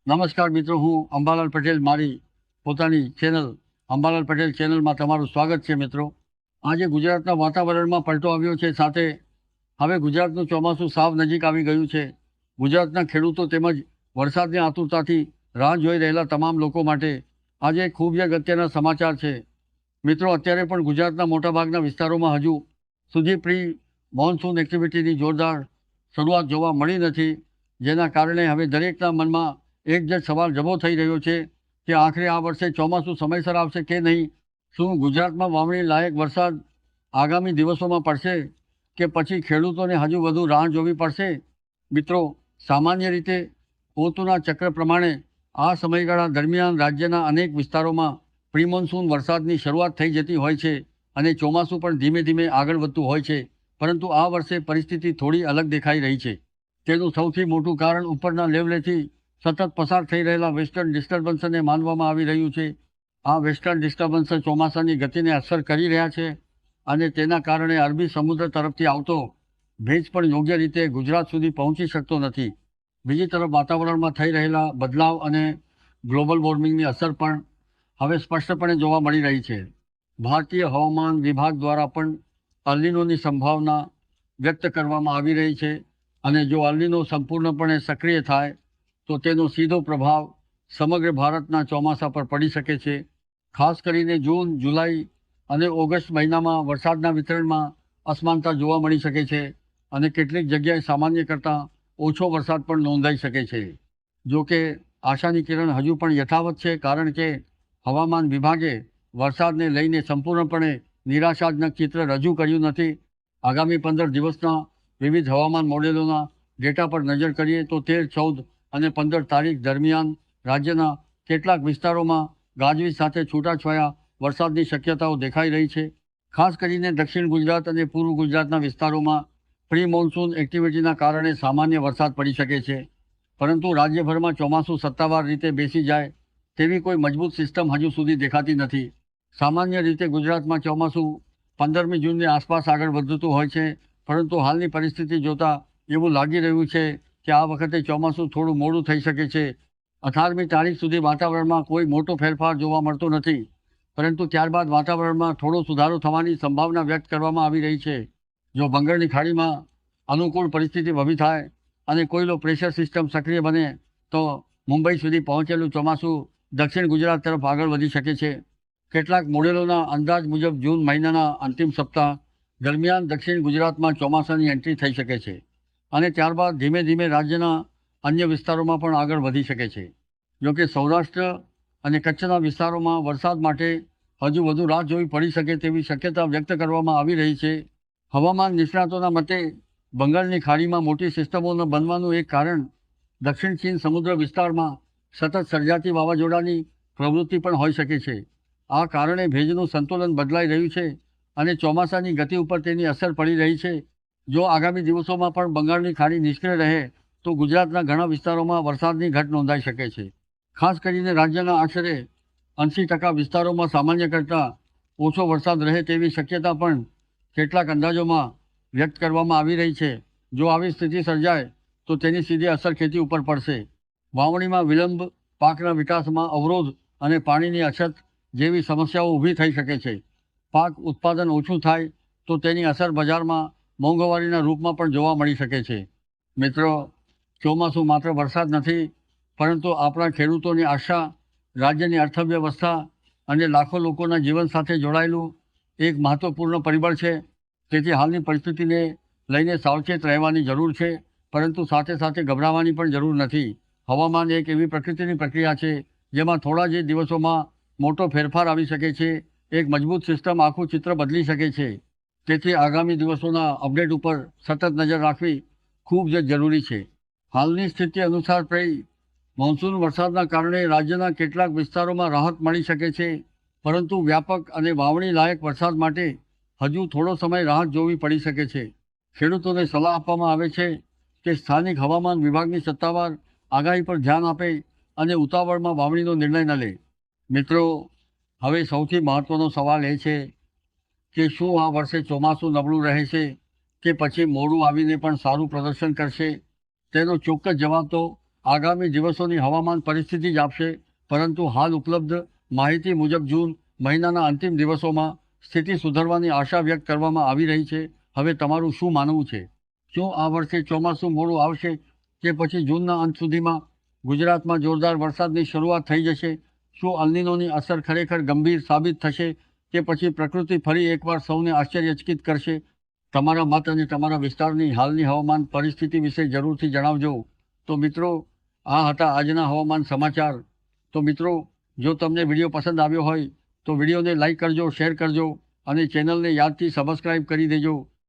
નમસ્કાર મિત્રો, હું અંબાલાલ પટેલ મારી પોતાની ચેનલ અંબાલાલ પટેલ ચેનલમાં તમારું સ્વાગત છે. મિત્રો, આજે ગુજરાતના વાતાવરણમાં પલટો આવ્યો છે. સાથે હવે ગુજરાતનું ચોમાસું સાવ નજીક આવી ગયું છે. ગુજરાતના ખેડૂતો તેમજ વરસાદની આતુરતાથી રાહ જોઈ રહેલા તમામ લોકો માટે આજે ખૂબ જ અગત્યના સમાચાર છે. મિત્રો, અત્યારે પણ ગુજરાતના મોટાભાગના વિસ્તારોમાં હજુ સુધી પ્રી મોન્સૂન એક્ટિવિટીની જોરદાર શરૂઆત જોવા મળી નથી, જેના કારણે હવે દરેકના મનમાં એક જ સવાલ જબો થઈ રહ્યો છે કે આખરે આ વર્ષે ચોમાસું સમયસર આવશે કે નહીં. શું ગુજરાતમાં વાવણી લાયક વરસાદ આગામી દિવસોમાં પડશે કે પછી ખેડૂતોને હજુ વધુ રાહ જોવી પડશે? મિત્રો, સામાન્ય રીતે ઋતુના ચક્ર પ્રમાણે આ સમયગાળા દરમિયાન રાજ્યના અનેક વિસ્તારોમાં પ્રિમોન્સૂન વરસાદની શરૂઆત થઈ જતી હોય છે અને ચોમાસું પણ ધીમે ધીમે આગળ વધતું હોય છે. પરંતુ આ વર્ષે પરિસ્થિતિ થોડી અલગ દેખાઈ રહી છે. તેનું સૌથી મોટું કારણ ઉપરના લેવલેથી સતત પસાર થઈ રહેલા વેસ્ટર્ન ડિસ્ટર્બન્સને માનવામાં આવી રહ્યું છે. આ વેસ્ટર્ન ડિસ્ટર્બન્સ ચોમાસાની ગતિને અસર કરી રહ્યા છે અને તેના કારણે અરબી સમુદ્ર તરફથી આવતો ભેજ પણ યોગ્ય રીતે ગુજરાત સુધી પહોંચી શકતો નથી. બીજી તરફ વાતાવરણમાં થઈ રહેલા બદલાવ અને ગ્લોબલ વોર્મિંગની અસર પણ હવે સ્પષ્ટપણે જોવા મળી રહી છે. ભારતીય હવામાન વિભાગ દ્વારા પણ અલ્નીનોની સંભાવના વ્યક્ત કરવામાં આવી રહી છે અને જો અલ્નીનો સંપૂર્ણપણે સક્રિય થાય તો તેનો સીધો પ્રભાવ સમગ્ર ભારતના ચોમાસા પર પડી શકે છે. ખાસ કરીને જૂન, જુલાઈ અને ઓગસ્ટ મહિનામાં વરસાદના વિતરણમાં અસમાનતા જોવા મળી શકે છે અને કેટલીક જગ્યાએ સામાન્ય કરતાં ઓછો વરસાદ પણ નોંધાઈ શકે છે. જો કે આશાની કિરણ હજુ પણ યથાવત છે, કારણ કે હવામાન વિભાગે વરસાદને લઈને સંપૂર્ણપણે નિરાશાજનક ચિત્ર રજૂ કર્યું નથી. આગામી 15 દિવસના વિવિધ હવામાન મોડેલોના ડેટા પર નજર કરીએ તો 13, 14 અને 15 તારીખ દરમિયાન રાજ્યના કેટલાક વિસ્તારોમાં ગાજવીજ સાથે છૂટાછવાયા વરસાદની શક્યતાઓ દેખાઈ રહી છે. ખાસ કરીને દક્ષિણ ગુજરાત અને પૂર્વ ગુજરાતના વિસ્તારોમાં પ્રી મોન્સૂન એક્ટિવિટીના કારણે સામાન્ય વરસાદ પડી શકે છે. પરંતુ રાજ્યભરમાં ચોમાસું સત્તાવાર રીતે બેસી જાય તેવી કોઈ મજબૂત સિસ્ટમ હજુ સુધી દેખાતી નથી. સામાન્ય રીતે ગુજરાતમાં ચોમાસું 15મી જૂનની આસપાસ આગળ વધતું હોય છે, પરંતુ હાલની પરિસ્થિતિ જોતાં એવું લાગી રહ્યું છે કે આ વખતે ચોમાસું થોડું મોડું થઈ શકે છે. 18મી તારીખ સુધી વાતાવરણમાં કોઈ મોટો ફેરફાર જોવા મળતો નથી, પરંતુ ત્યારબાદ વાતાવરણમાં થોડો સુધારો થવાની સંભાવના વ્યક્ત કરવામાં આવી રહી છે. જો બંગાળની ખાડીમાં અનુકૂળ પરિસ્થિતિ ઊભી થાય અને કોઈ લો પ્રેશર સિસ્ટમ સક્રિય બને તો મુંબઈ સુધી પહોંચેલું ચોમાસું દક્ષિણ ગુજરાત તરફ આગળ વધી શકે છે. કેટલાક મોડેલોના અંદાજ મુજબ જૂન મહિનાના અંતિમ સપ્તાહ દરમિયાન દક્ષિણ ગુજરાતમાં ચોમાસાની એન્ટ્રી થઈ શકે છે અને ત્યારબાદ ધીમે ધીમે રાજ્યના અન્ય વિસ્તારોમાં પણ આગળ વધી શકે છે. જોકે સૌરાષ્ટ્ર અને કચ્છના વિસ્તારોમાં વરસાદ માટે હજુ વધુ રાહ જોવી પડી શકે તેવી શક્યતા વ્યક્ત કરવામાં આવી રહી છે. હવામાન નિષ્ણાતોના મતે બંગાળની ખાડીમાં મોટી સિસ્ટમોના બનવાનું એક કારણ દક્ષિણ ચીન સમુદ્ર વિસ્તારમાં સતત સર્જાતી વાવાઝોડાની પ્રવૃત્તિ પણ હોઈ શકે છે. આ કારણે ભેજનું સંતુલન બદલાઈ રહ્યું છે અને ચોમાસાની ગતિ ઉપર તેની અસર પડી રહી છે. જો આગામી દિવસોમાં પણ બંગાળની ખાડી નિષ્ક્રિય રહે તો ગુજરાતના ઘણા વિસ્તારોમાં વરસાદની ઘટ નોંધાઈ શકે છે. ખાસ કરીને રાજ્યના આશરે 80% વિસ્તારોમાં સામાન્ય કરતાં ઓછો વરસાદ રહે તેવી શક્યતા પણ કેટલાક અંદાજોમાં વ્યક્ત કરવામાં આવી રહી છે. જો આવી સ્થિતિ સર્જાય તો તેની સીધી અસર ખેતી ઉપર પડશે. વાવણીમાં વિલંબ, પાકના વિકાસમાં અવરોધ અને પાણીની અછત જેવી સમસ્યાઓ ઊભી થઈ શકે છે. પાક ઉત્પાદન ઓછું થાય તો તેની અસર બજારમાં મોંઘવારીના રૂપમાં પણ જોવા મળી શકે છે. મિત્રો, ચોમાસું માત્ર વરસાદ નથી, પરંતુ આપણા ખેડૂતોની આશા, રાજ્યની અર્થવ્યવસ્થા અને લાખો લોકોના જીવન સાથે જોડાયેલું એક મહત્વપૂર્ણ પરિબળ છે. તેથી હાલની પરિસ્થિતિને લઈને સાવચેત રહેવાની જરૂર છે, પરંતુ સાથે સાથે ગભરાવાની પણ જરૂર નથી. હવામાન એક એવી પ્રકૃતિની પ્રક્રિયા છે જેમાં થોડા જ દિવસોમાં મોટો ફેરફાર આવી શકે છે. એક મજબૂત સિસ્ટમ આખું ચિત્ર બદલી શકે છે. તેથી આગામી દિવસોના અપડેટ ઉપર સતત નજર રાખવી ખૂબ જ જરૂરી છે. હાલની સ્થિતિ અનુસાર પ્રી મોન્સૂન વરસાદના કારણે રાજ્યના કેટલાક વિસ્તારોમાં રાહત મળી શકે છે, પરંતુ વ્યાપક અને વાવણી લાયક વરસાદ માટે હજુ થોડો સમય રાહ જોવી પડી શકે છે. ખેડૂતોને સલાહ આપવામાં આવે છે કે સ્થાનિક હવામાન વિભાગની સત્તાવાર આગાહી પર ધ્યાન આપે અને ઉતાવળમાં વાવણીનો નિર્ણય ન લે. મિત્રો, હવે સૌથી મહત્ત્વનો સવાલ એ છે કે શું આ વર્ષે ચોમાસું નબળું રહેશે કે પછી મોડું આવીને પણ સારું પ્રદર્શન કરશે? તેનો ચોક્કસ જવાબ તો આગામી દિવસોની હવામાન પરિસ્થિતિ જ આપશે, પરંતુ હાલ ઉપલબ્ધ માહિતી મુજબ જૂન મહિનાના અંતિમ દિવસોમાં સ્થિતિ સુધરવાની આશા વ્યક્ત કરવામાં આવી રહી છે. હવે તમારું શું માનવું છે? શું આ વર્ષે ચોમાસું મોડું આવશે કે પછી જૂનના અંત સુધીમાં ગુજરાતમાં જોરદાર વરસાદની શરૂઆત થઈ જશે? શું અલ્નિનોની અસર ખરેખર ગંભીર સાબિત થશે કે પછી પ્રકૃતિ ફરી એકવાર સૌને આશ્ચર્યચકિત કરશે? તમારા મત અને તમારા વિસ્તારની હાલની હવામાન પરિસ્થિતિ વિશે જરૂરથી જણાવજો. તો મિત્રો, આ હતા આજના હવામાન સમાચાર. તો મિત્રો, જો તમને વિડીયો પસંદ આવ્યો હોય તો વિડીયોને લાઈક કરજો, શેર કરજો અને ચેનલને યાદથી સબસ્ક્રાઈબ કરી દેજો.